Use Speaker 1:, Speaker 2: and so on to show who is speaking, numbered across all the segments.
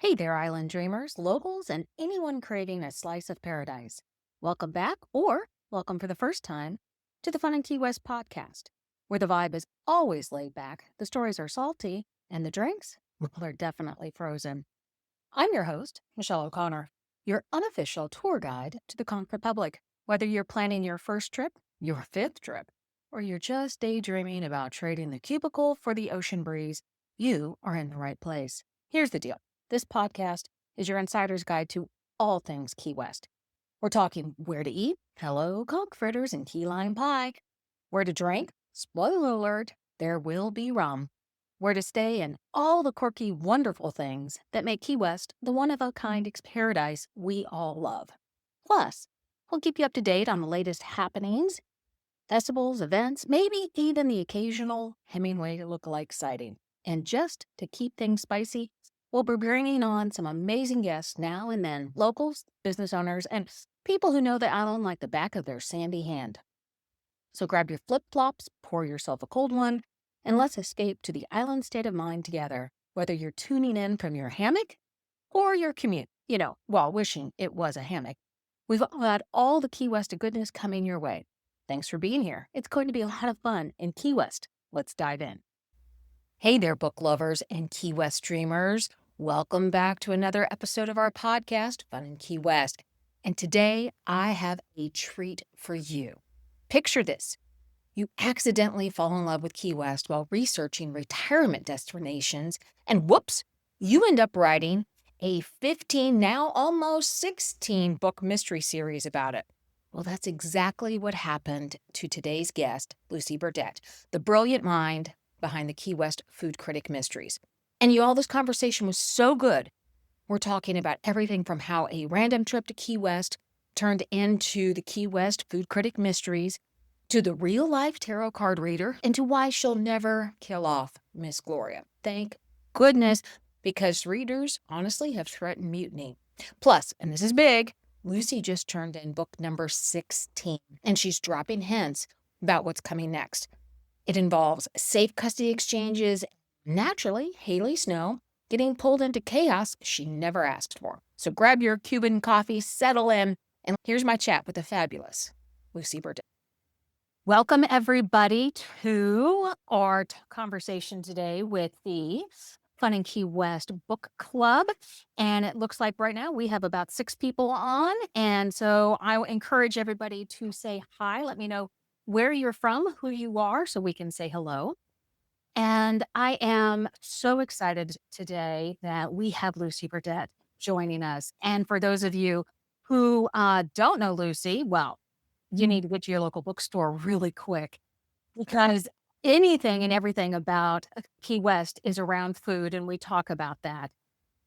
Speaker 1: Hey there, island dreamers, locals, and anyone craving a slice of paradise. Welcome back, or welcome for the first time, to the Fun and Key West podcast, where the vibe is always laid back, the stories are salty, and the drinks, well, they're definitely frozen. I'm your host, Michelle O'Connor, your unofficial tour guide to the Conquered Public. Whether you're planning your first trip, your fifth trip, or you're just daydreaming about trading the cubicle for the ocean breeze, you are in the right place. Here's the deal. This podcast is your insider's guide to all things Key West. We're talking where to eat, hello, conch fritters and key lime pie, where to drink, spoiler alert, there will be rum, where to stay, and all the quirky, wonderful things that make Key West the one-of-a-kind paradise we all love. Plus, we'll keep you up to date on the latest happenings, festivals, events, maybe even the occasional Hemingway lookalike sighting. And just to keep things spicy, we'll be bringing on some amazing guests now and then, locals, business owners, and people who know the island like the back of their sandy hand. So grab your flip-flops, pour yourself a cold one, and let's escape to the island state of mind together, whether you're tuning in from your hammock or your commute, while wishing it was a hammock. We've got all the Key West goodness coming your way. Thanks for being here. It's going to be a lot of fun in Key West. Let's dive in. Hey there, book lovers and Key West dreamers. Welcome back to another episode of our podcast, Fun in Key West. And today I have a treat for you. Picture this. You accidentally fall in love with Key West while researching retirement destinations, and whoops, you end up writing a 15, now almost 16 book mystery series about it. Well, that's exactly what happened to today's guest, Lucy Burdette, the brilliant mind behind the Key West Food Critic Mysteries. And you all, this conversation was so good. We're talking about everything from how a random trip to Key West turned into the Key West Food Critic Mysteries, to the real-life tarot card reader, and to why she'll never kill off Miss Gloria. Thank goodness, because readers honestly have threatened mutiny. Plus, and this is big, Lucy just turned in book number 16, and she's dropping hints about what's coming next. It involves safe custody exchanges, naturally, Haley Snow getting pulled into chaos she never asked for. So grab your Cuban coffee, settle in, and here's my chat with the fabulous Lucy Burdette. Welcome, everybody, to our conversation today with the Fun in Key West Book Club. And it looks like right now we have about 6 people on. And so I encourage everybody to say hi. Let me know where you're from, who you are, so we can say hello. And I am so excited today that we have Lucy Burdette joining us. And for those of you who don't know Lucy, well, you need to get to your local bookstore really quick, because anything and everything about Key West is around food, and we talk about that.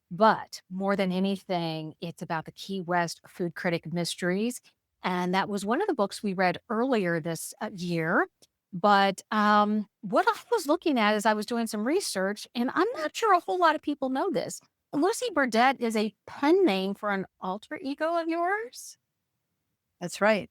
Speaker 1: But more than anything, it's about the Key West Food Critic Mysteries. And that was one of the books we read earlier this year. But what I was looking at as I was doing some research, and I'm not sure a whole lot of people know this, Lucy Burdette is a pen name for an alter ego of yours.
Speaker 2: That's right.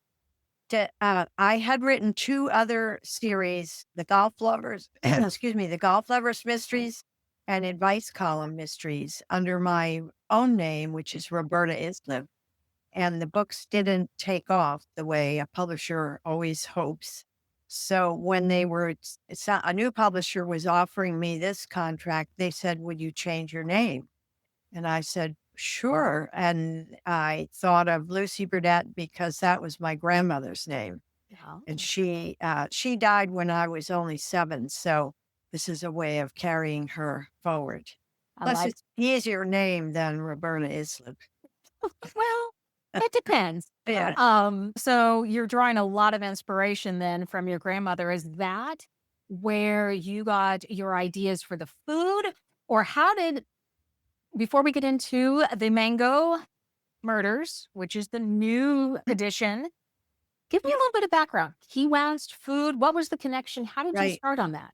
Speaker 2: I had written 2 other series, the Golf Lovers, the Golf Lovers Mysteries and Advice Column Mysteries under my own name, which is Roberta Islip. And the books didn't take off the way a publisher always hopes. So when a new publisher was offering me this contract, they said, "Would you change your name?" And I said, "Sure." And I thought of Lucy Burdette because that was my grandmother's name.
Speaker 1: Yeah.
Speaker 2: And she died when I was only 7. So this is a way of carrying her forward.
Speaker 1: I
Speaker 2: Plus,
Speaker 1: like,
Speaker 2: it's an easier name than Roberta Islip.
Speaker 1: well, it depends.
Speaker 2: Yeah.
Speaker 1: So you're drawing a lot of inspiration then from your grandmother. Is that where you got your ideas for the food? Or before we get into the Mango Murders, which is the new edition, give me a little bit of background. Key West, food, what was the connection? How did you
Speaker 2: Right.
Speaker 1: start on that?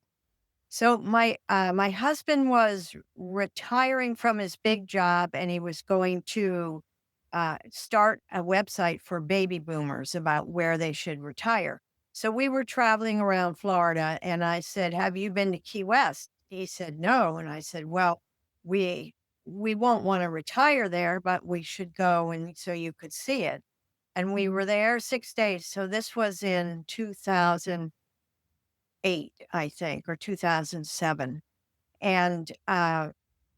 Speaker 2: So my husband was retiring from his big job, and he was going to start a website for baby boomers about where they should retire. So we were traveling around Florida, and I said, "Have you been to Key West?" He said, "No," and I said, "Well, we we won't want to retire there, but we should go and so you could see it. And we were there 6 days. So this was in 2008, I think, or 2007. And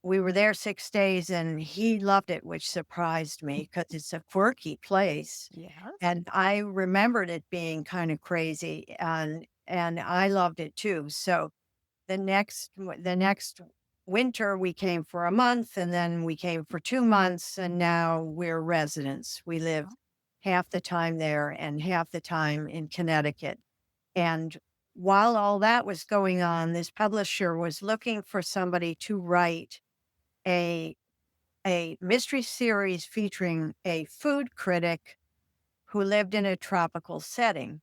Speaker 2: we were there 6 days and he loved it, which surprised me because it's a quirky place.
Speaker 1: Yes.
Speaker 2: And I remembered it being kind of crazy and I loved it too. So the next winter we came for a month and then we came for 2 months and now we're residents. We live half the time there and half the time in Connecticut. And while all that was going on, this publisher was looking for somebody to write a a mystery series featuring a food critic who lived in a tropical setting.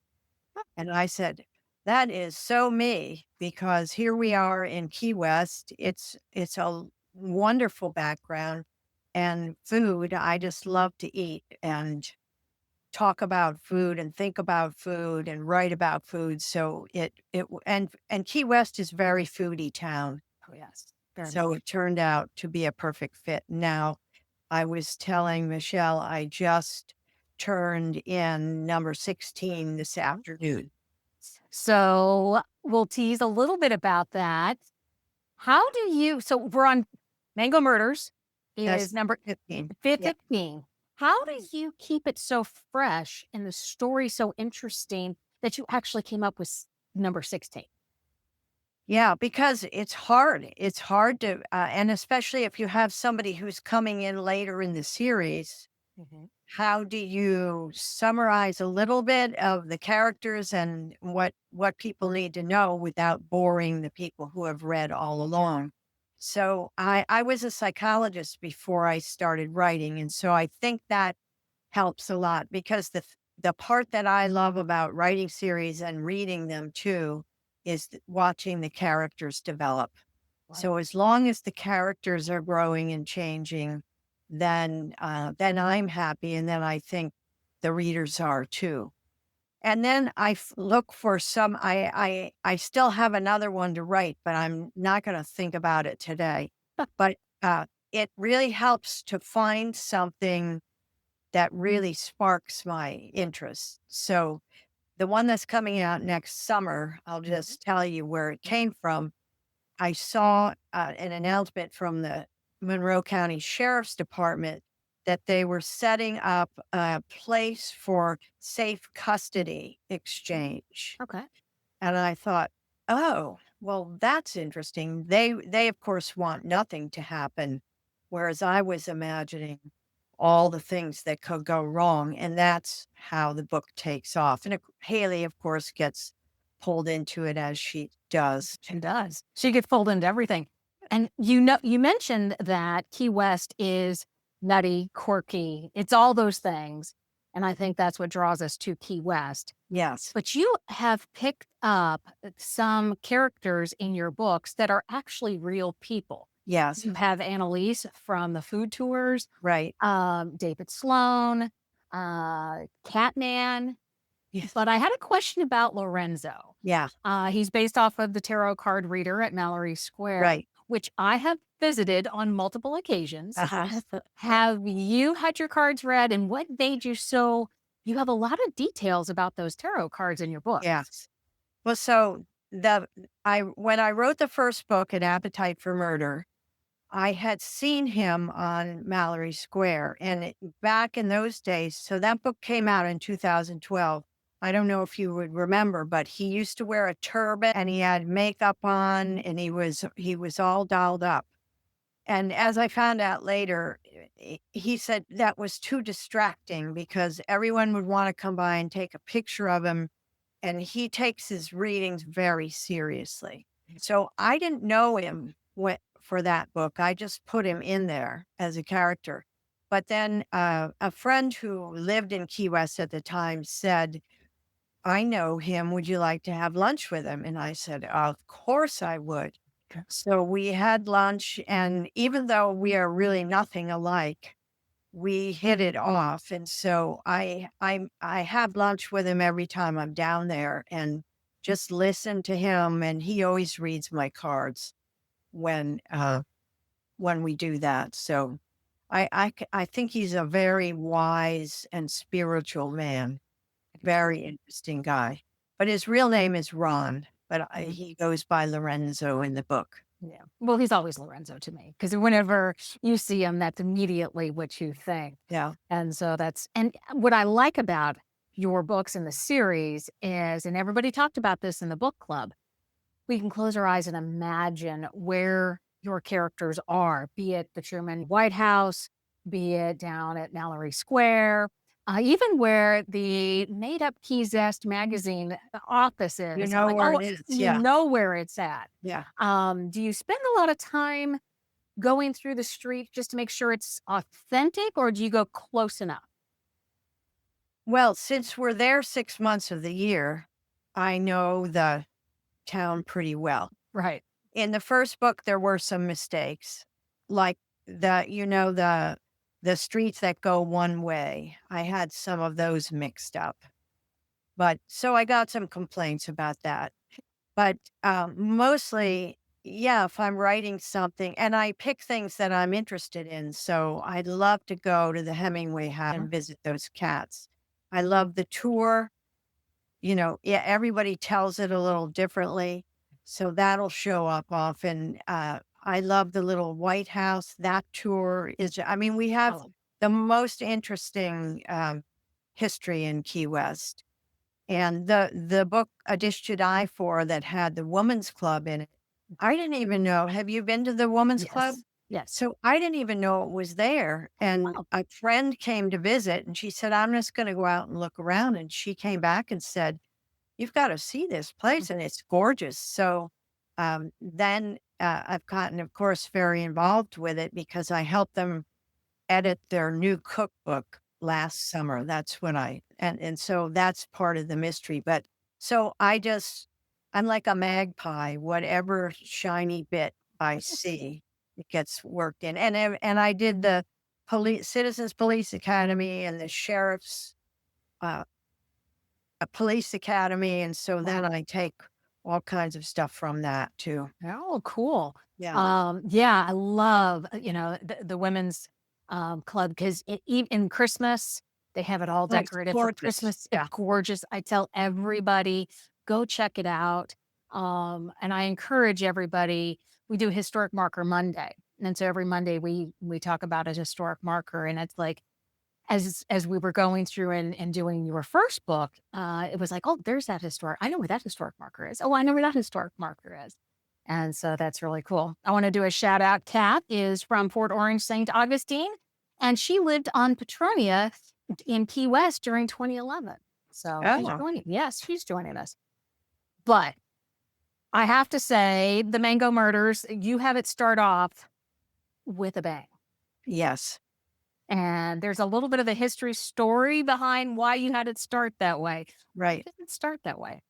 Speaker 2: And I said, that is so me because here we are in Key West. It's a wonderful background and food. I just love to eat and talk about food and think about food and write about food. So and Key West is very foodie town.
Speaker 1: Oh, yes. Very much.
Speaker 2: So it turned out to be a perfect fit. Now, I was telling Michelle I just turned in number 16 this afternoon.
Speaker 1: So we'll tease a little bit about that. How do you, so we're on Mango Murders
Speaker 2: That's
Speaker 1: is number
Speaker 2: 15. Yeah.
Speaker 1: 15. How do you keep it so fresh and the story so interesting that you actually came up with number 16?
Speaker 2: Yeah, because it's hard. It's hard to, and especially if you have somebody who's coming in later in the series,
Speaker 1: Mhm.
Speaker 2: how do you summarize a little bit of the characters and what people need to know without boring the people who have read all along? So I was a psychologist before I started writing, and so I think that helps a lot because the part that I love about writing series and reading them too is watching the characters develop.
Speaker 1: Right.
Speaker 2: So as long as the characters are growing and changing, then I'm happy, and then I think the readers are too. And then look for some. I still have another one to write, but I'm not going to think about it today. But it really helps to find something that really sparks my interest. So the one that's coming out next summer, I'll just tell you where it came from. I saw an announcement from the Monroe County Sheriff's Department that they were setting up a place for safe custody exchange.
Speaker 1: Okay.
Speaker 2: And I thought, oh, well, that's interesting. They of course want nothing to happen, whereas I was imagining all the things that could go wrong, and that's how the book takes off. And Haley, of course, gets pulled into it as she does.
Speaker 1: She does. She gets pulled into everything. And you mentioned that Key West is nutty, quirky. It's all those things. And I think that's what draws us to Key West.
Speaker 2: Yes,
Speaker 1: But you have picked up some characters in your books that are actually real people.
Speaker 2: yes,
Speaker 1: You have Annalise from the food tours,
Speaker 2: right.
Speaker 1: David Sloan, Catman.
Speaker 2: Yes,
Speaker 1: But I had a question about Lorenzo.
Speaker 2: yeah,
Speaker 1: He's based off of the tarot card reader at Mallory Square,
Speaker 2: right.
Speaker 1: which I have visited on multiple occasions.
Speaker 2: Uh-huh.
Speaker 1: Have you had your cards read, and what made you so? You have a lot of details about those tarot cards in your book.
Speaker 2: Yes. Well, so I when I wrote the first book, An Appetite for Murder, I had seen him on Mallory Square, and back in those days, so that book came out in 2012. I don't know if you would remember, but he used to wear a turban and he had makeup on, and he was all dolled up. And as I found out later, he said that was too distracting because everyone would want to come by and take a picture of him, and he takes his readings very seriously. So I didn't know him for that book. I just put him in there as a character. But then a friend who lived in Key West at the time said, I know him. Would you like to have lunch with him? And I said, of course I would.
Speaker 1: Okay.
Speaker 2: So we had lunch. And even though we are really nothing alike, we hit it off. And so I have lunch with him every time I'm down there and just listen to him. And he always reads my cards when when we do that. So I think he's a very wise and spiritual man. Very interesting guy. But his real name is Ron, but
Speaker 1: Mhm.
Speaker 2: he goes by Lorenzo in the book.
Speaker 1: Yeah. Well, he's always Lorenzo to me because whenever you see him, that's immediately what you think.
Speaker 2: Yeah.
Speaker 1: And so and what I like about your books in the series is, and everybody talked about this in the book club, we can close our eyes and imagine where your characters are, be it the Truman White House, be it down at Mallory Square, even where the made up Key Zest magazine office
Speaker 2: You
Speaker 1: is. I'm
Speaker 2: know
Speaker 1: like,
Speaker 2: where
Speaker 1: oh,
Speaker 2: it is.
Speaker 1: you
Speaker 2: Yeah.
Speaker 1: know where it's at.
Speaker 2: Yeah.
Speaker 1: Do you spend a lot of time going through the street just to make sure it's authentic, or do you go close enough?
Speaker 2: Well, since we're there 6 months of the year, I know the town pretty well.
Speaker 1: Right.
Speaker 2: In the first book, there were some mistakes, like the streets that go one way. I had some of those mixed up, but so I got some complaints about that. But mostly, yeah, if I'm writing something, and I pick things that I'm interested in, so I'd love to go to the Hemingway house and visit those cats. I love the tour. Yeah, everybody tells it a little differently. So that'll show up often. I love the little White House. That tour I mean, we have
Speaker 1: Oh,
Speaker 2: the most interesting history in Key West. And the book A Dish to Die For that had the Women's Club in it, I didn't even know. Have you been to the Women's Club?
Speaker 1: yes. Yes.
Speaker 2: So I didn't even know it was there. And
Speaker 1: Wow.
Speaker 2: a friend came to visit and she said, I'm just going to go out and look around. And she came back and said, you've got to see this place and it's gorgeous. So then I've gotten, of course, very involved with it because I helped them edit their new cookbook last summer. That's when and so that's part of the mystery. But so I'm like a magpie, whatever shiny bit I see, it gets worked in. And I did the Citizens Police Academy and the Sheriff's uh, Police Academy. And so then
Speaker 1: Wow.
Speaker 2: I take all kinds of stuff from that too.
Speaker 1: Oh, cool.
Speaker 2: Yeah.
Speaker 1: Yeah, I love, the women's club because in Christmas, they have it all
Speaker 2: Oh, it's
Speaker 1: decorated for
Speaker 2: gorgeous.
Speaker 1: Christmas. It's
Speaker 2: Yeah.
Speaker 1: gorgeous. I tell everybody, go check it out. And I encourage everybody, we do Historic Marker Monday. And so every Monday we talk about a historic marker. And it's like, as we were going through and doing your first book, it was like, "Oh, there's that historic I know where that historic marker is. Oh, I know where that historic marker is." And so that's really cool. I wanna do a shout out. Kat is from Fort Orange, St. Augustine, and she lived on Petronia in Key West during 2011. So
Speaker 2: Oh,
Speaker 1: she's joining us. But I have to say, the Mango Murders, you have it start off with a bang.
Speaker 2: yes.
Speaker 1: And there's a little bit of a history story behind why you had it start that way. Why
Speaker 2: Right.
Speaker 1: did it start that way?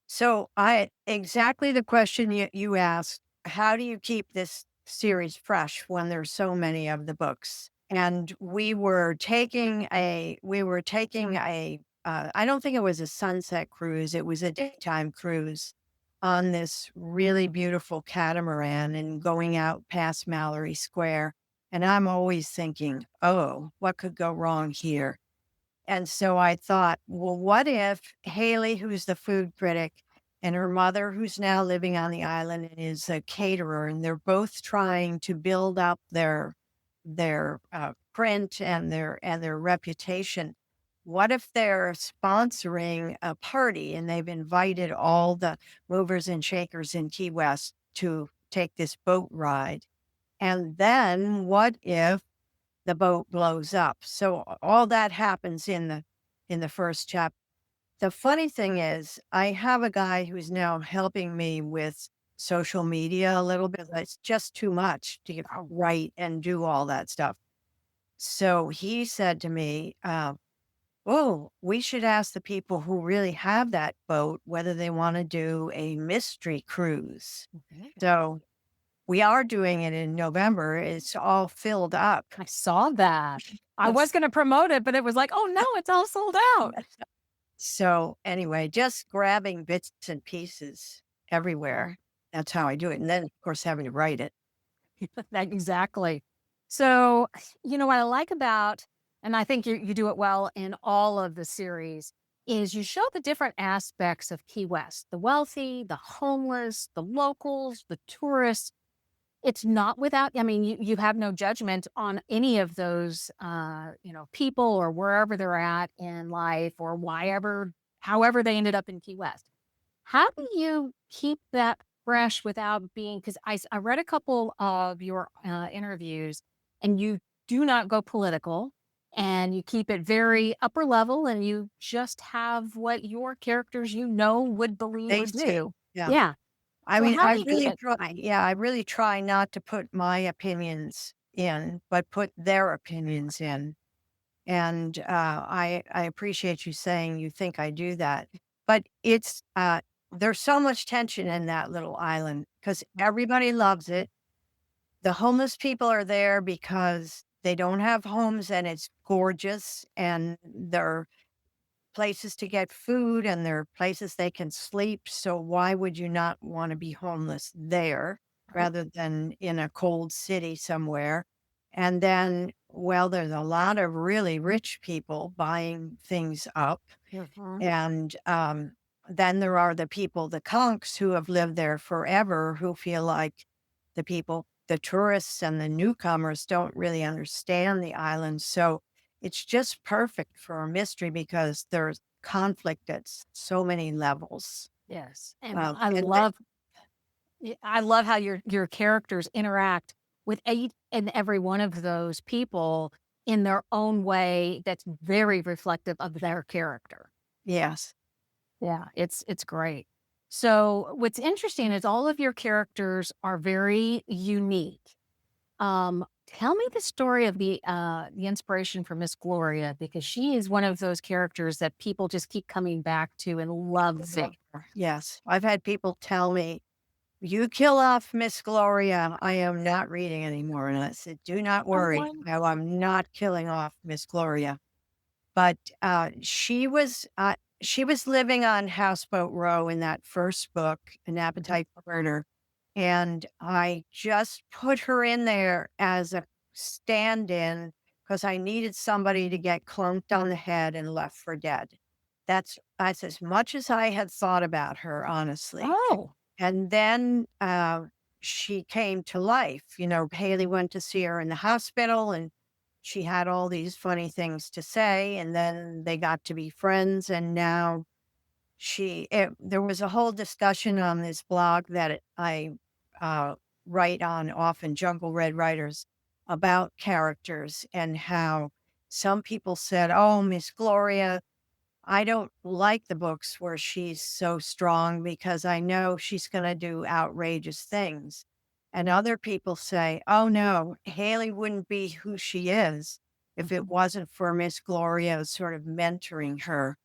Speaker 2: So I exactly the question you asked, how do you keep this series fresh when there's so many of the books? And we were taking a I don't think it was a sunset cruise, it was a daytime cruise on this really beautiful catamaran and going out past Mallory Square. And I'm always thinking, oh, what could go wrong here? And so I thought, well, what if Haley, who's the food critic, and her mother, who's now living on the island and is a caterer, and they're both trying to build up their print and their reputation. What if they're sponsoring a party and they've invited all the movers and shakers in Key West to take this boat ride? And then what if the boat blows up? So all that happens in the first chapter. The funny thing is, I have a guy who's now helping me with social media a little bit. It's just too much to write and do all that stuff. So he said to me, "Oh, we should ask the people who really have that boat whether they want to do a mystery cruise."
Speaker 1: Okay.
Speaker 2: So we are doing it in November. It's all filled up.
Speaker 1: I saw that. I was going to promote it, but it was like, oh no, it's all sold out.
Speaker 2: So anyway, just grabbing bits and pieces everywhere. That's how I do it. And then, of course, having to write it.
Speaker 1: Exactly. So, what I like about, and I think you do it well in all of the series, is you show the different aspects of Key West, the wealthy, the homeless, the locals, the tourists. It's not without, I mean, you have no judgment on any of those, people or wherever they're at in life or however they ended up in Key West. How do you keep that fresh without being, because I read a couple of your, interviews, and you do not go political, and you keep it very upper level, and you just have what your characters would believe
Speaker 2: They
Speaker 1: or
Speaker 2: see.
Speaker 1: do.
Speaker 2: Yeah.
Speaker 1: Yeah.
Speaker 2: I
Speaker 1: So
Speaker 2: mean,
Speaker 1: how do you keep it?
Speaker 2: I really try not to put my opinions in, but put their opinions in. And I appreciate you saying you think I do that. But there's so much tension in that little island because everybody loves it. The homeless people are there because they don't have homes and it's gorgeous and there are places to get food and there are places they can sleep. So why would you not want to be homeless there
Speaker 1: Right.
Speaker 2: rather than in a cold city somewhere? And then, well, there's a lot of really rich people buying things up.
Speaker 1: Mhm.
Speaker 2: And then there are the people, the conks who have lived there forever, who feel like the tourists and the newcomers don't really understand the island. So it's just perfect for a mystery because there's conflict at so many levels.
Speaker 1: Yes, and I
Speaker 2: And
Speaker 1: love I love how your characters interact with each and every one of those people in their own way that's very reflective of their character.
Speaker 2: yes,
Speaker 1: Yeah, it's great. So what's interesting is all of your characters are very unique. Tell me the story of the inspiration for Miss Gloria, because she is one of those characters that people just keep coming back to and loving.
Speaker 2: yes. I've had people tell me, you kill off Miss Gloria, I am not reading anymore. And I said, do not
Speaker 1: Oh,
Speaker 2: worry.
Speaker 1: one.
Speaker 2: No, I'm not killing off Miss Gloria. But she was living on Houseboat Row in that first book, An
Speaker 1: Mhm.
Speaker 2: Appetite for Murder, and I just put her in there as a stand-in because I needed somebody to get clunked on the head and left for dead. That's as much as I had thought about her, honestly.
Speaker 1: Oh,
Speaker 2: And then, she came to life. You know, Haley went to see her in the hospital, and she had all these funny things to say, and then they got to be friends, and now there was a whole discussion on this blog that I, uh, write on often, Jungle Red Writers, about characters and how some people said, "Oh, Miss Gloria, I don't like the books where she's so strong because I know she's going to do outrageous things." And other people say, oh no, Haley wouldn't be who she is if it
Speaker 1: mhm.
Speaker 2: wasn't for Miss Gloria sort of mentoring her.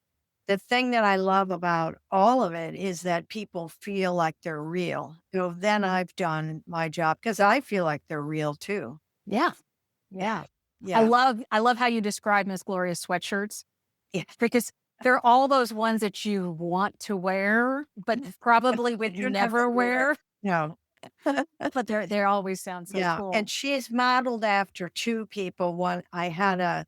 Speaker 2: The thing that I love about all of it is that people feel like they're real. So then I've done my job because I feel like they're real too.
Speaker 1: Yeah, yeah. I
Speaker 2: Yeah.
Speaker 1: love I love how you describe Miss Gloria's sweatshirts,
Speaker 2: Yeah.
Speaker 1: because they're all those ones that you want to wear, but probably
Speaker 2: But
Speaker 1: would
Speaker 2: you never
Speaker 1: never
Speaker 2: wear.
Speaker 1: wear,
Speaker 2: No.
Speaker 1: but they always sound so
Speaker 2: Yeah, and
Speaker 1: cool.
Speaker 2: she is modeled after 2 people. One I had a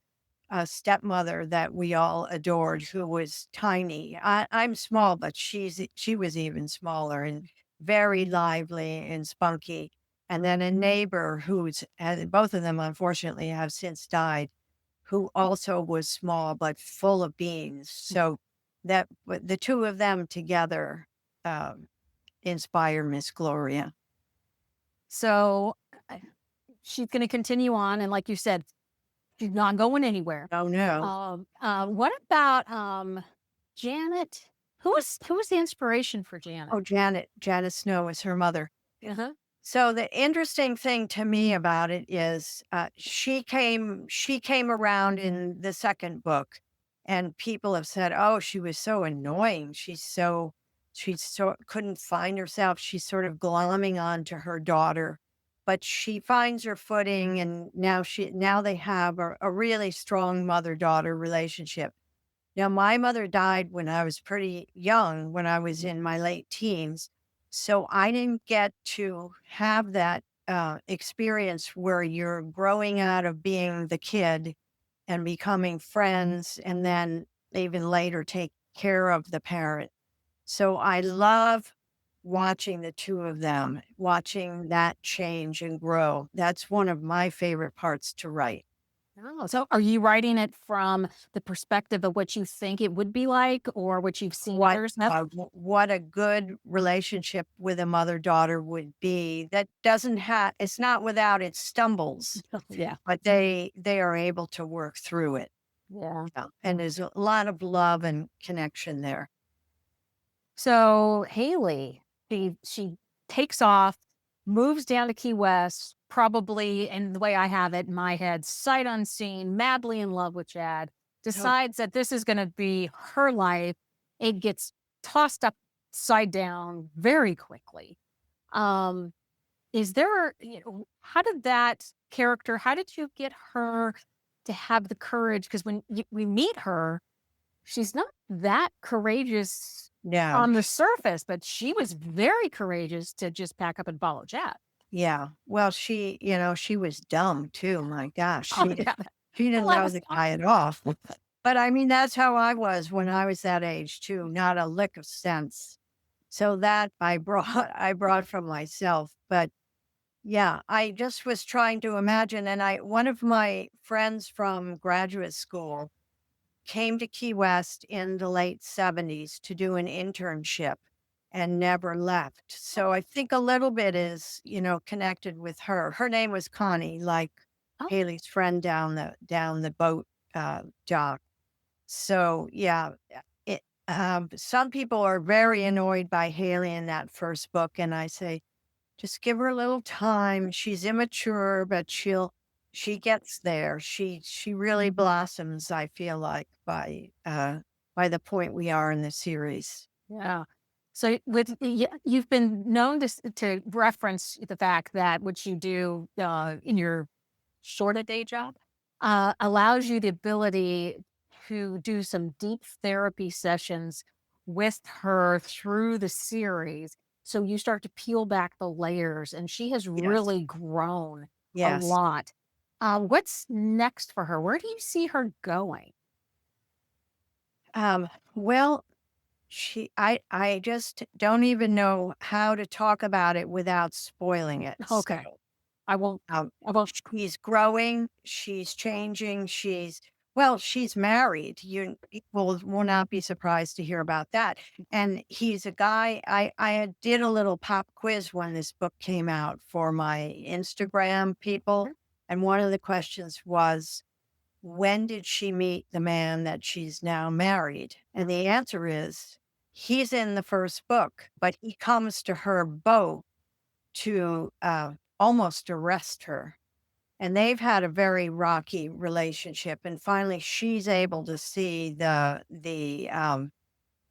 Speaker 2: stepmother that we all adored who was tiny. I'm small, but she was even smaller and very lively and spunky. And then a neighbor who's and both of them unfortunately have since died, who also was small but full of beans. So the 2 of them together, um, inspire Miss Gloria.
Speaker 1: So, uh, she's gonna continue on, and like you said, she's not going anywhere.
Speaker 2: Oh, no.
Speaker 1: What about, Janet? Who was the inspiration for Janet?
Speaker 2: Oh, Janet Snow is her mother.
Speaker 1: Uh-huh.
Speaker 2: So the interesting thing to me about it is, she came around in the second book, and people have said, "Oh, she was so annoying. She's so couldn't find herself. She's sort of glomming on to her daughter, but she finds her footing, and now they have a really strong mother-daughter relationship." Now, my mother died when I was pretty young, when I was in my late teens. So I didn't get to have that experience where you're growing out of being the kid and becoming friends, and then even later take care of the parent. So I love watching the two of them, watching that change and grow. That's one of my favorite parts to write.
Speaker 1: Oh, so are you writing it from the perspective of what you think it would be like or what you've seen
Speaker 2: What
Speaker 1: others have?
Speaker 2: what a good relationship with a mother-daughter would be that doesn't have, it's not without its stumbles,
Speaker 1: Yeah.
Speaker 2: but they are able to work through it.
Speaker 1: Yeah.
Speaker 2: Yeah, and there's a lot of love and connection there.
Speaker 1: So Haley, she takes off, moves down to Key West, probably in the way I have it in my head, sight unseen, madly in love with Chad,
Speaker 2: Oh,
Speaker 1: decides that this is going to be her life. It gets tossed upside down very quickly. Um, is there, how did that character, how did you get her to have the courage? Because when we meet her, she's not that courageous
Speaker 2: no.
Speaker 1: on the surface, but she was very courageous to just pack up and follow Chad.
Speaker 2: Yeah. Well, she was dumb too. My gosh.
Speaker 1: Oh, yeah.
Speaker 2: She didn't
Speaker 1: Well, that
Speaker 2: know
Speaker 1: was
Speaker 2: the
Speaker 1: fun.
Speaker 2: guy at all. But I mean, that's how I was when I was that age too. Not a lick of sense. So that I brought from myself. But yeah, I just was trying to imagine. And one of my friends from graduate school came to Key West in the late 70s to do an internship and never left. So I think a little bit is, connected with her. Her name was Connie, like
Speaker 1: Oh,
Speaker 2: Haley's friend down the boat dock. So yeah, some people are very annoyed by Haley in that first book, and I say, just give her a little time. She's immature, but she gets there. She really blossoms, I feel like, by the point we are in the series.
Speaker 1: yeah. So you've been known to reference the fact that what you do in your short a day job allows you the ability to do some deep therapy sessions with her through the series. So you start to peel back the layers, and she has
Speaker 2: Yes.
Speaker 1: really grown a
Speaker 2: Yes.
Speaker 1: lot. What's next for her? Where do you see her going?
Speaker 2: Well, I just don't even know how to talk about it without spoiling it. So
Speaker 1: Okay, I won't.
Speaker 2: Um,
Speaker 1: I won't.
Speaker 2: she's growing, she's changing, well, she's married. You will not be surprised to hear about that. And he's a guy, did a little pop quiz when this book came out for my Instagram people. And one of the questions was, when did she meet the man that she's now married? And the answer is, he's in the first book, but he comes to her boat to almost arrest her. And they've had a very rocky relationship. And finally, she's able to see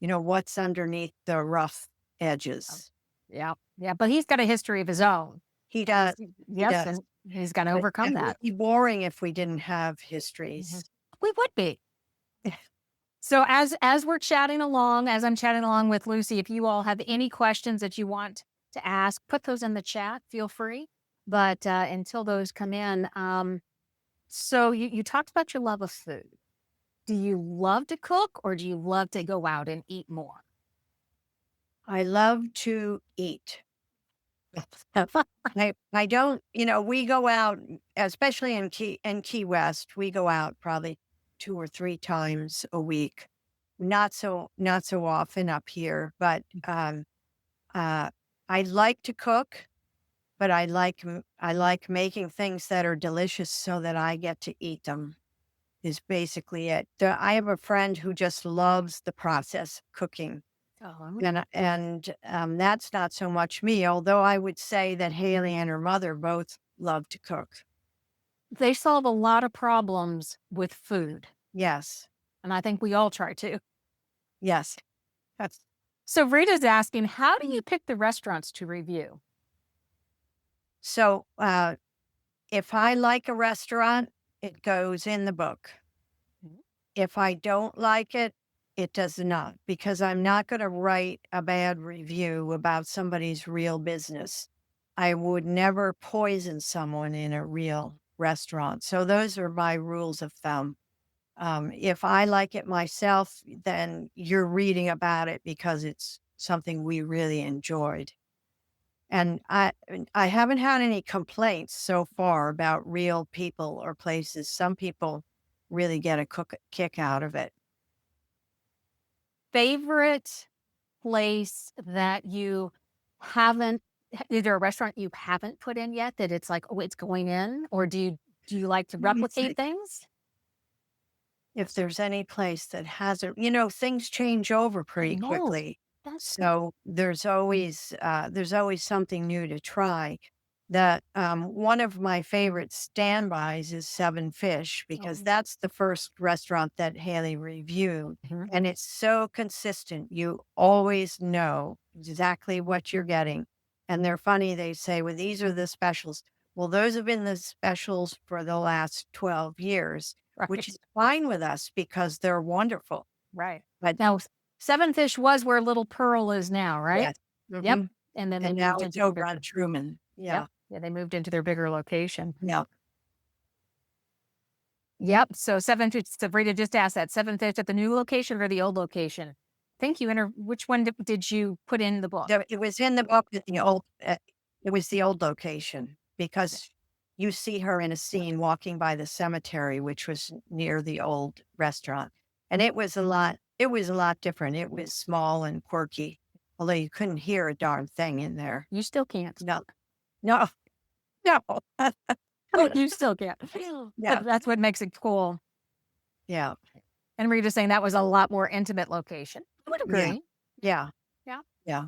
Speaker 2: what's underneath the rough
Speaker 1: Oh,
Speaker 2: edges.
Speaker 1: yeah, yeah, but he's got a history of his own.
Speaker 2: He does. He
Speaker 1: Yes,
Speaker 2: does.
Speaker 1: and he's got to
Speaker 2: But
Speaker 1: overcome
Speaker 2: it would
Speaker 1: that.
Speaker 2: be boring if we didn't have
Speaker 1: Mhm.
Speaker 2: histories.
Speaker 1: We would be. So as we're chatting along, as I'm chatting along with Lucy, if you all have any questions that you want to ask, put those in the chat. Feel free. But until those come in, so you talked about your love of food. Do you love to cook, or do you love to go out and eat more?
Speaker 2: I love to eat. I don't, we go out, especially in Key West, we go out probably 2 or 3 times a week. Not so often up here, but uh I like to cook, but I like making things that are delicious so that I get to eat them is basically it. I have a friend who just loves the process of cooking.
Speaker 1: Oh,
Speaker 2: And that's not so much me, although I would say that Haley and her mother both love to cook.
Speaker 1: they solve a lot of problems with food,
Speaker 2: Yes.
Speaker 1: and I think we all try to.
Speaker 2: Yes. That's
Speaker 1: So Rita's asking, how do you pick the restaurants to review?
Speaker 2: so if I like a restaurant, it goes in the book.
Speaker 1: Mhm.
Speaker 2: If I don't like it, it does not, because I'm not going to write a bad review about somebody's real business. I would never poison someone in a real restaurant. So those are my rules of thumb. If I like it myself, then you're reading about it because it's something we really enjoyed. And I haven't had any complaints so far about real people or places. Some people really get a kick out of it.
Speaker 1: Favorite place that you haven't is there a restaurant you haven't put in yet that it's like, "Oh, it's going in?" Or do you like to
Speaker 2: Let me
Speaker 1: replicate
Speaker 2: see.
Speaker 1: things?
Speaker 2: If there's any place that hasn't, things change over
Speaker 1: I
Speaker 2: pretty
Speaker 1: know.
Speaker 2: quickly.
Speaker 1: That's
Speaker 2: So there's always something new to try. That one of my favorite standbys is Seven Fish because
Speaker 1: oh,
Speaker 2: that's the first restaurant that Haley reviewed.
Speaker 1: mhm.
Speaker 2: And it's so consistent. You always know exactly what you're getting. And they're funny. They say, well, these are the specials. Well, those have been the specials for the last 12 years, which
Speaker 1: Right,
Speaker 2: is fine with us because they're wonderful.
Speaker 1: right.
Speaker 2: But
Speaker 1: Now, Seven Fish was where Little Pearl is now, right?
Speaker 2: yes.
Speaker 1: Yep,
Speaker 2: Mhm.
Speaker 1: and then they
Speaker 2: And now
Speaker 1: moved
Speaker 2: it's
Speaker 1: into their
Speaker 2: over on
Speaker 1: bigger
Speaker 2: Truman.
Speaker 1: yep,
Speaker 2: Yeah.
Speaker 1: yeah, they moved into their bigger location.
Speaker 2: Yeah.
Speaker 1: Yep, so Seven Fish Sabrina just asked that, Seven Fish at the new location or the old location? Thank you, which one did you put in the book?
Speaker 2: It was in the book at the old, it was the old location because you see her in a scene walking by the cemetery, which was near the old restaurant. And it was a lot different. It was small and quirky, although you couldn't hear a darn thing in there.
Speaker 1: You still can't.
Speaker 2: No, no, no.
Speaker 1: You still can't.
Speaker 2: Yeah.
Speaker 1: But that's what makes it cool.
Speaker 2: Yeah.
Speaker 1: And Rita's saying that was a lot more intimate location. I would
Speaker 2: Yeah.
Speaker 1: agree.
Speaker 2: Yeah.
Speaker 1: Yeah.
Speaker 2: Yeah.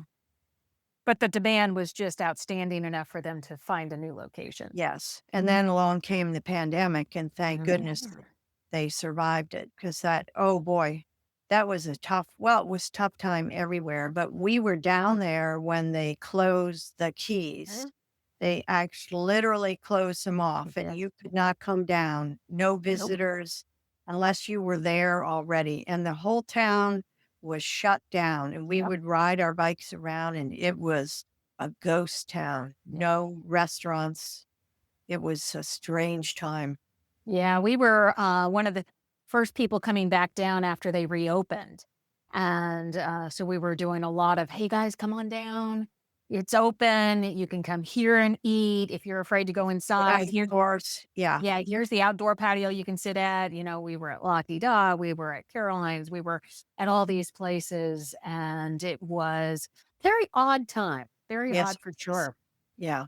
Speaker 1: But the demand was just outstanding enough for them to find a new location.
Speaker 2: Yes. And then along came the pandemic, and thank goodness
Speaker 1: Mhm.
Speaker 2: they survived it because oh boy, that was it was tough time everywhere. But we were down there when they closed the keys.
Speaker 1: Mhm.
Speaker 2: They actually literally closed them off, and
Speaker 1: Yes.
Speaker 2: you could not come down, no
Speaker 1: Nope.
Speaker 2: visitors unless you were there already. And the whole town was shut down, and we
Speaker 1: Yep.
Speaker 2: would ride our bikes around, and it was a ghost town, no restaurants. It was a strange time.
Speaker 1: Yeah, we were one of the first people coming back down after they reopened. And so we were doing a lot of, hey guys, come on down. It's open. You can come here and eat. If you're afraid to go inside, here,
Speaker 2: Outdoors, yeah.
Speaker 1: yeah, here's the outdoor patio you can sit at. We were at Locky Da, we were at Caroline's, we were at all these places. And it was very odd time, very
Speaker 2: Yes,
Speaker 1: odd for
Speaker 2: it is.
Speaker 1: sure.
Speaker 2: Yeah.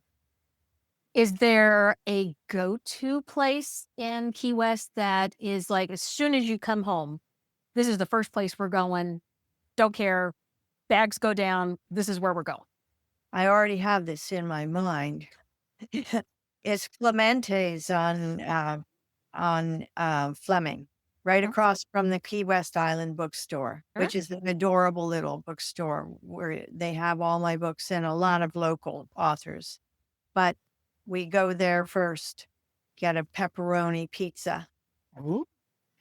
Speaker 1: Is there a go-to place in Key West that is like, as soon as you come home, this is the first place we're going, don't care, bags go down, this is where we're going?
Speaker 2: I already have this in my mind. It's Clemente's on Fleming, right
Speaker 1: Huh?
Speaker 2: across from the Key West Island bookstore,
Speaker 1: Huh?
Speaker 2: which is an adorable little bookstore where they have all my books and a lot of local authors. But we go there first, get a pepperoni pizza
Speaker 1: Ooh.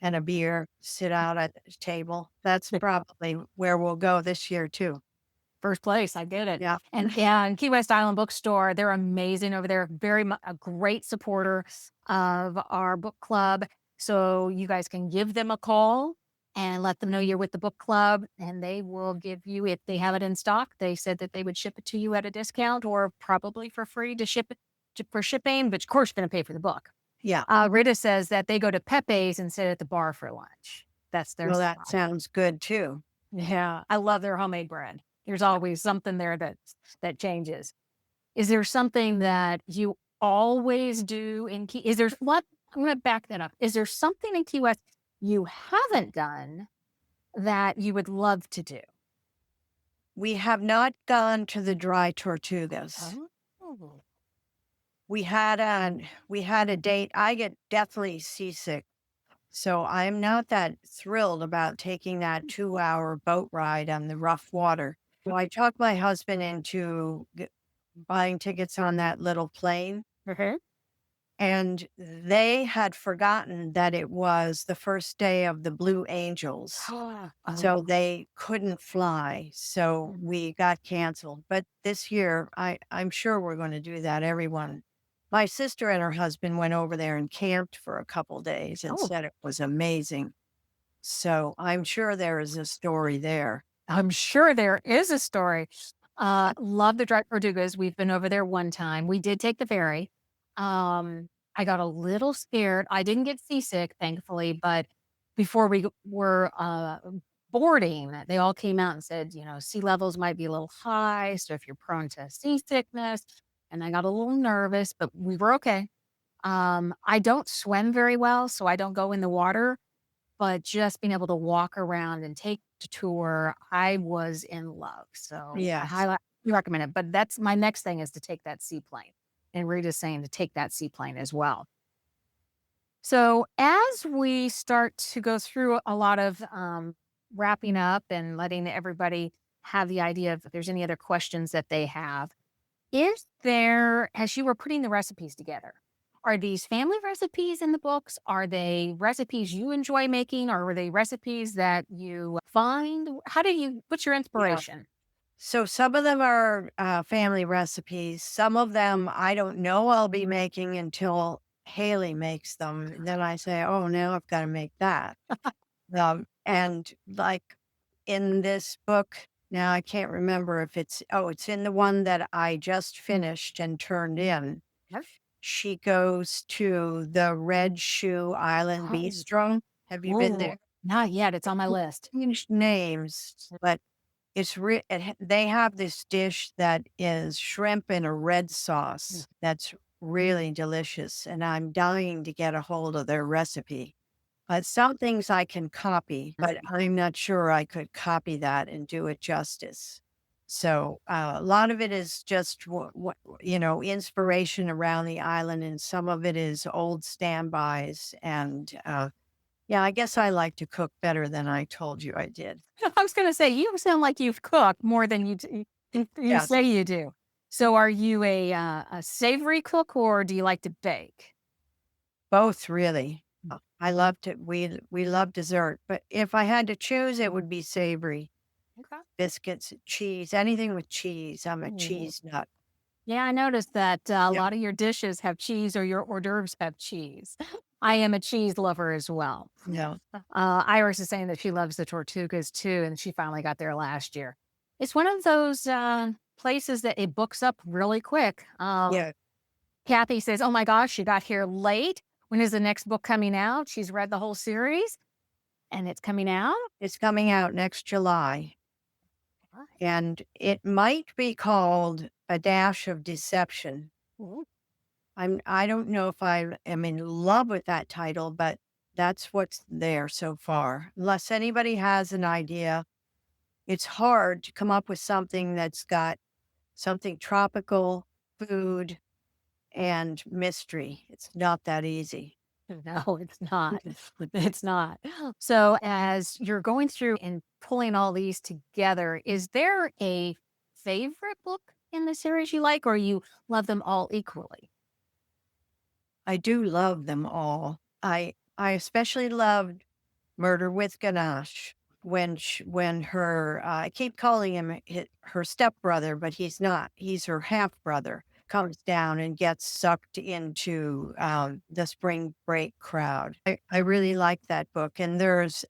Speaker 2: and a beer, sit out at the table. That's probably where we'll go this year too.
Speaker 1: First place, I get it.
Speaker 2: Yeah.
Speaker 1: And yeah, and Key West Island Bookstore, they're amazing over there. A great supporter of our book club. So you guys can give them a call and let them know you're with the book club, and they will give you, if they have it in stock. They said that they would ship it to you at a discount or probably for free to ship it for shipping, but of course you're going to pay for the book.
Speaker 2: Yeah.
Speaker 1: Rita says that they go to Pepe's and sit at the bar for lunch. That's their
Speaker 2: Well, that
Speaker 1: spot.
Speaker 2: sounds good too.
Speaker 1: Yeah, I love their homemade bread. There's always something there that changes. Is there something that you always do in Key is there what I'm gonna back that up. Is there something in Key West you haven't done that you would love to do?
Speaker 2: We have not gone to the dry tortugas.
Speaker 1: Oh.
Speaker 2: We had a date. I get deathly seasick, so I'm not that thrilled about taking that 2-hour boat ride on the rough water. So I talked my husband into buying tickets on that little plane.
Speaker 1: Mhm.
Speaker 2: And they had forgotten that it was the first day of the Blue Angels. So
Speaker 1: Oh.
Speaker 2: they couldn't fly. So we got canceled. But this year, I'm sure we're going to do that. Everyone. My sister and her husband went over there and camped for a couple days and
Speaker 1: Oh,
Speaker 2: said it was amazing. So I'm sure there is a story there.
Speaker 1: I'm sure there is a story. Love the dry Tortugas. We've been over there one time. We did take the ferry. I got a little scared. I didn't get seasick, thankfully, but before we were boarding, they all came out and said, sea levels might be a little high. So if you're prone to seasickness, and I got a little nervous, but we were okay. I don't swim very well, so I don't go in the water. But just being able to walk around and take the tour, I was in love. So I
Speaker 2: Yes.
Speaker 1: highly recommend it. But that's my next thing is to take that seaplane. And Rita's saying to take that seaplane as well. So as we start to go through a lot of wrapping up and letting everybody have the idea of if there's any other questions that they have, is there, as you were putting the recipes together, are these family recipes in the books? Are they recipes you enjoy making, or are they recipes that you find? How do you, what's your
Speaker 2: Yeah.
Speaker 1: inspiration?
Speaker 2: So some of them are family recipes. Some of them I don't know I'll be making until Haley makes them. And then I say, oh, now I've got to make that. And like in this book, now I can't remember if it's in the one that I just finished and turned in.
Speaker 1: Yes.
Speaker 2: She goes to the Red Shoe Island
Speaker 1: Oh,
Speaker 2: Bistro. Have you been
Speaker 1: oh,
Speaker 2: there?
Speaker 1: not yet. It's on my list.
Speaker 2: Changed names, but they have this dish that is shrimp in a red
Speaker 1: Mm.
Speaker 2: sauce that's really delicious, and I'm dying to get a hold of their recipe. Some things I can copy, but I'm not sure I could copy that and do it justice. So a lot of it is just inspiration around the island, and some of it is old standbys. And yeah, I guess I like to cook better than I told you I did.
Speaker 1: I was going to say, you sound like you've cooked more than you
Speaker 2: Yes,
Speaker 1: say you do. So are you a savory cook or do you like to bake?
Speaker 2: both really. I love to. We love dessert, but if I had to choose, it would be savory.
Speaker 1: Okay.
Speaker 2: Biscuits, cheese, anything with cheese. I'm a
Speaker 1: Ooh.
Speaker 2: cheese nut.
Speaker 1: Yeah, I noticed that a
Speaker 2: Yeah.
Speaker 1: lot of your dishes have cheese or your hors d'oeuvres have cheese. I am a cheese lover as well.
Speaker 2: No.
Speaker 1: Iris is saying that she loves the Tortugas too, and she finally got there last year. It's one of those places that it books up really quick.
Speaker 2: Yeah.
Speaker 1: Kathy says, "Oh my gosh, she got here late. When is the next book coming out?" She's read the whole series, and it's coming out.
Speaker 2: It's coming out next July, and it might be called A Dash of Deception.
Speaker 1: Ooh.
Speaker 2: I don't know if I am in love with that title, but that's what's there so far. Unless anybody has an idea, it's hard to come up with something that's got something tropical, food, and mystery. It's not that easy.
Speaker 1: No, it's not. It's not. So, as you're going through and pulling all these together, is there a favorite book in the series you like, or you love them all equally?
Speaker 2: I do love them all. I especially loved Murder with Ganache when her I keep calling him her stepbrother, but he's not. He's her half brother. Comes down and gets sucked into the spring break crowd. I really like that book, and there's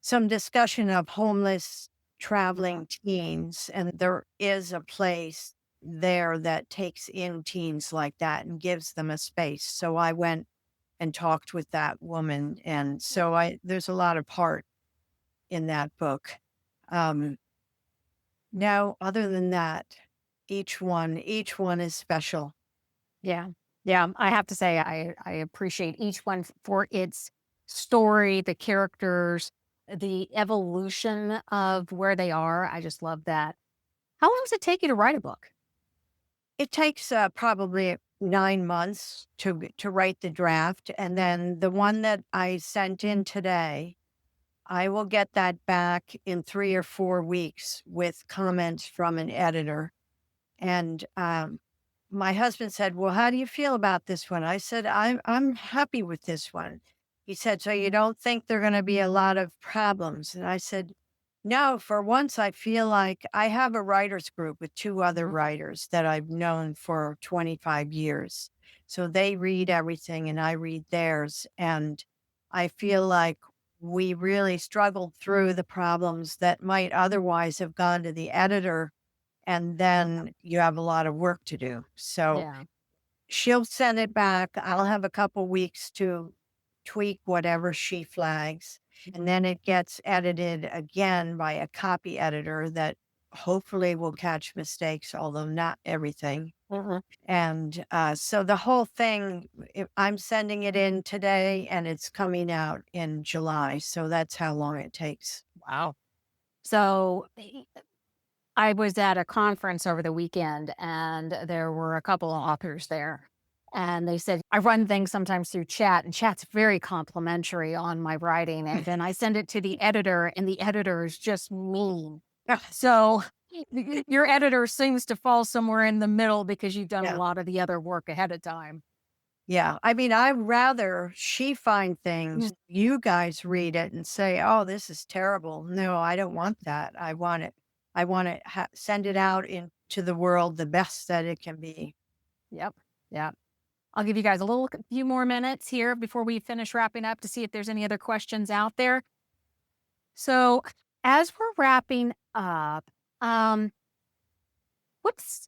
Speaker 2: some discussion of homeless traveling teens, and there is a place there that takes in teens like that and gives them a space. So I went and talked with that woman, and so I there's a lot of heart in that book. Um, Now, other than that, each one is special.
Speaker 1: Yeah. Yeah. I have to say, I appreciate each one for its story, the characters, the evolution of where they are. I just love that. How long does it take you to write a book?
Speaker 2: It takes probably 9 months to write the draft, and then the one that I sent in today, I will get that back in 3 or 4 weeks with comments from an editor, and my husband said, "Well, how do you feel about this one?" I said, I'm happy with this one." He said, "So you don't think there are going to be a lot of problems?" And I said, "No, for once I feel like I have a writers group with two other
Speaker 1: Mhm.
Speaker 2: writers that I've known for 25 years. So they read everything and I read theirs, and I feel like we really struggled through the problems that might otherwise have gone to the editor, and then you have a lot of work to do. So
Speaker 1: Yeah.
Speaker 2: she'll send it back. I'll have a couple weeks to tweak whatever she flags. And then it gets edited again by a copy editor that hopefully will catch mistakes, although not everything.
Speaker 1: Mhm.
Speaker 2: And so the whole thing, I'm sending it in today and it's coming out in July. So that's how long it takes.
Speaker 1: Wow. So I was at a conference over the weekend and there were a couple of authors there. And they said, I run things sometimes through chat, and chat's very complimentary on my writing. And then I send it to the editor, and the editor is just mean. So your editor seems to fall somewhere in the middle because you've done a
Speaker 2: Yeah.
Speaker 1: lot of the other work ahead of time.
Speaker 2: Yeah, I mean, I'd rather she find
Speaker 1: Mm.
Speaker 2: things, you guys read it and say, "Oh, this is terrible." No, I don't want that. I want to send it out into the world the best that it can be.
Speaker 1: Yep. Yep. I'll give you guys a few more minutes here before we finish wrapping up to see if there's any other questions out there. So, as we're wrapping up, um, what's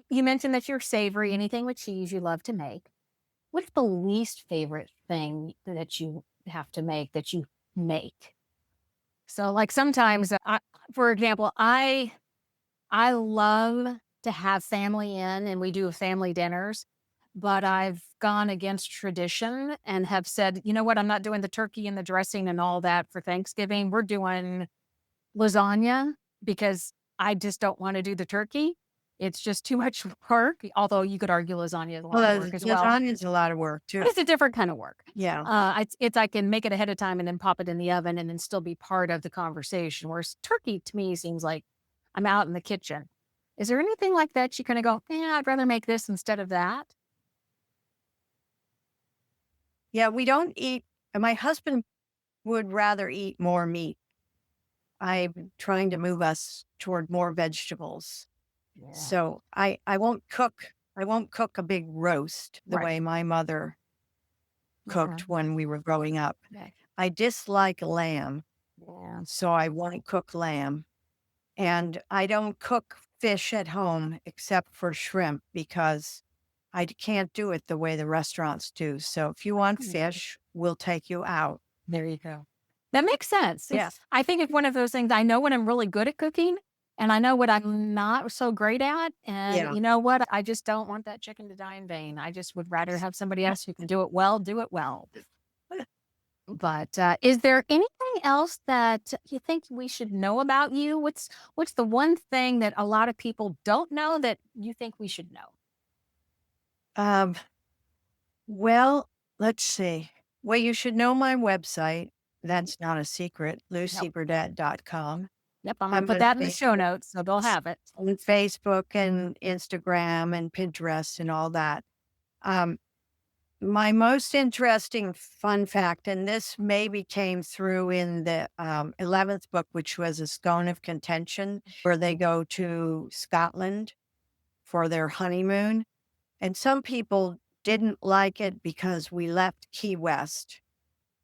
Speaker 1: you mentioned that you're savory, anything with cheese you love to make. What's the least favorite thing that you have to make that you make? So, like sometimes, for example, I love to have family in, and we do family dinners, but I've gone against tradition and have said, you know what, I'm not doing the turkey and the dressing and all that for Thanksgiving. We're doing lasagna because I just don't wanna do the turkey. It's just too much work, although you could argue lasagna is a lot of
Speaker 2: Well,
Speaker 1: work as well,
Speaker 2: lasagna is a lot of work
Speaker 1: but
Speaker 2: too.
Speaker 1: it's a different kind of work.
Speaker 2: Yeah.
Speaker 1: It's I can make it ahead of time and then pop it in the oven and then still be part of the conversation, whereas turkey to me seems like I'm out in the kitchen. Is there anything like that you kinda go, "Yeah, I'd rather make this instead of that?"
Speaker 2: Yeah, we don't eat, my husband would rather eat more meat. I'm trying to move us toward more vegetables.
Speaker 1: Yeah.
Speaker 2: So I won't cook a big roast the
Speaker 1: Right.
Speaker 2: way my mother
Speaker 1: Mhm.
Speaker 2: cooked when we were growing up.
Speaker 1: Okay.
Speaker 2: I dislike lamb,
Speaker 1: Yeah.
Speaker 2: so I won't cook lamb. And I don't cook fish at home except for shrimp because can't do it the way the restaurants do. So if you want
Speaker 1: Mhm.
Speaker 2: fish, we'll take you out.
Speaker 1: There you go. That makes sense.
Speaker 2: Yeah.
Speaker 1: I think it's one of those things I know when I'm really good at cooking, and I know what I'm not so great at, and
Speaker 2: Yeah.
Speaker 1: you know what? I just don't want that chicken to die in vain. I just would rather have somebody else who can do it well, do it well. But, is there anything else that you think we should know about you? What's the one thing that a lot of people don't know that you think we should know?
Speaker 2: Um, well, let's see. Well, you should know my website.
Speaker 1: Mhm.
Speaker 2: That's not a secret,
Speaker 1: Yep.
Speaker 2: lucyburdette.com.
Speaker 1: Yep, I'm gonna
Speaker 2: I'm
Speaker 1: put
Speaker 2: on
Speaker 1: that in the show
Speaker 2: Facebook,
Speaker 1: notes, so they'll have it.
Speaker 2: and Instagram and Pinterest and all that. Um, My most interesting fun fact, and this maybe came through in the 11th book, which was A Scone of Contention, where they go to Scotland for their honeymoon. And some people didn't like it because we left Key West,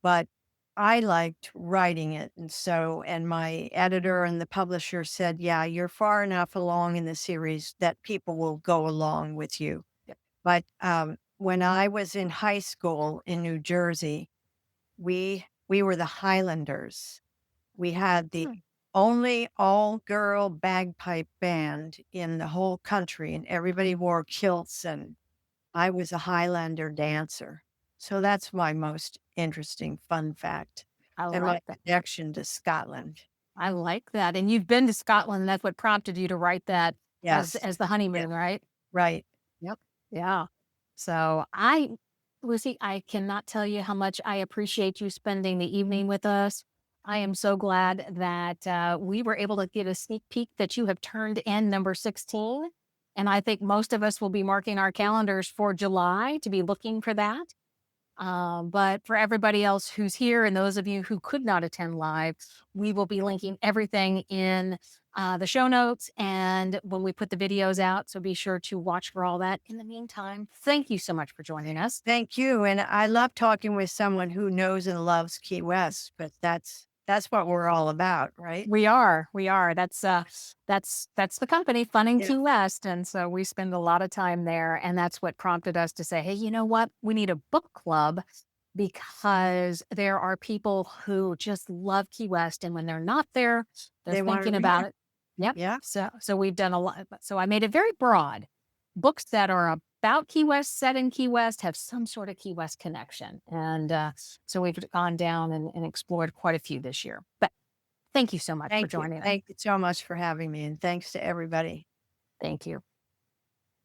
Speaker 2: but I liked writing it. And so, and my editor and the publisher said, yeah, you're far enough along in the series that people will go along with you.
Speaker 1: Yep.
Speaker 2: But when I was in high school in New Jersey, we were the Highlanders. We had the
Speaker 1: Hmm,
Speaker 2: only all-girl bagpipe band in the whole country, and everybody wore kilts, and I was a Highlander dancer. So that's my most interesting fun fact,
Speaker 1: I
Speaker 2: and
Speaker 1: like
Speaker 2: my
Speaker 1: that.
Speaker 2: connection to Scotland.
Speaker 1: I like that, and you've been to Scotland, that's what prompted you to write that
Speaker 2: Yes.
Speaker 1: as the
Speaker 2: Yeah.
Speaker 1: honeymoon, right?
Speaker 2: Right.
Speaker 1: Yep. Yeah. So Lucy, I cannot tell you how much I appreciate you spending the evening with us. I am so glad that we were able to get a sneak peek that you have turned in number 16. And I think most of us will be marking our calendars for July to be looking for that. But for everybody else who's here and those of you who could not attend live, we will be linking everything in the show notes and when we put the videos out. So be sure to watch for all that. In the meantime, thank you so much for joining us.
Speaker 2: Thank you. And I love talking with someone who knows and loves Key West, but that's what we're all about, right?
Speaker 1: We are. That's the company, Fun in
Speaker 2: Yeah.
Speaker 1: Key West. And so we spend a lot of time there. And that's what prompted us to say, hey, you know what? We need a book club because there are people who just love Key West. And when they're not there, they're
Speaker 2: They want to
Speaker 1: thinking
Speaker 2: read
Speaker 1: about
Speaker 2: it.
Speaker 1: it. Yep.
Speaker 2: Yeah.
Speaker 1: So we've done a lot. So I made it very broad. Books that are about Key West, set in Key West, have some sort of Key West connection. And so we've gone down and explored quite a few this year. But thank you so much for
Speaker 2: Thank you.
Speaker 1: joining us.
Speaker 2: Thank you so much for having me. And thanks to everybody.
Speaker 1: Thank you.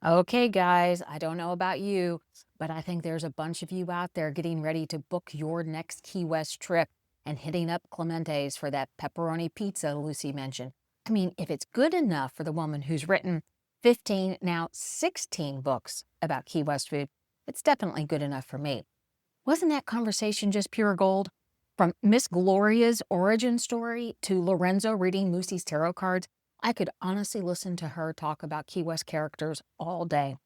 Speaker 1: Okay, guys, I don't know about you, but I think there's a bunch of you out there getting ready to book your next Key West trip and hitting up Clemente's for that pepperoni pizza Lucy mentioned. I mean, if it's good enough for the woman who's written 15, now 16 books about Key West food, it's definitely good enough for me. Wasn't that conversation just pure gold? From Miss Gloria's origin story to Lorenzo reading Lucy's tarot cards, I could honestly listen to her talk about Key West characters all day.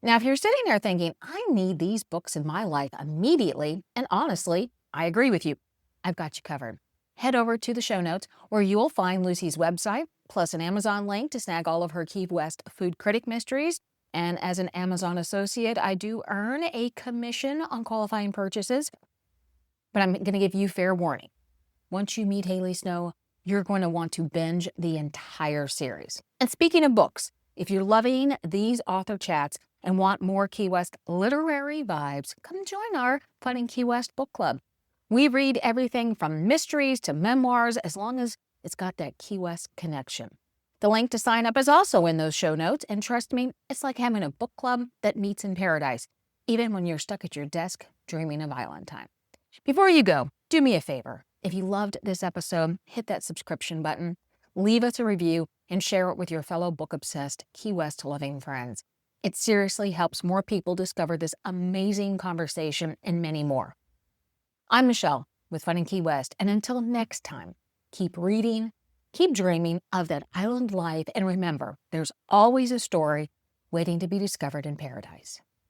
Speaker 1: Now, if you're sitting there thinking, I need these books in my life immediately, and honestly, I agree with you, I've got you covered. Head over to the show notes where you'll find Lucy's website, plus an Amazon link to snag all of her Key West food critic mysteries. And as an Amazon associate, I do earn a commission on qualifying purchases. But I'm going to give you fair warning. Once you meet Haley Snow, you're going to want to binge the entire series. And speaking of books, if you're loving these author chats and want more Key West literary vibes, come join our Fun in Key West book club. We read everything from mysteries to memoirs as long as it's got that Key West connection. The link to sign up is also in those show notes, and trust me, it's like having a book club that meets in paradise, even when you're stuck at your desk dreaming of island time. Before you go, do me a favor. If you loved this episode, hit that subscription button, leave us a review, and share it with your fellow book-obsessed, Key West-loving friends. It seriously helps more people discover this amazing conversation and many more. I'm Michelle with Fun in Key West, and until next time, keep reading, keep dreaming of that island life, and remember, there's always a story waiting to be discovered in paradise.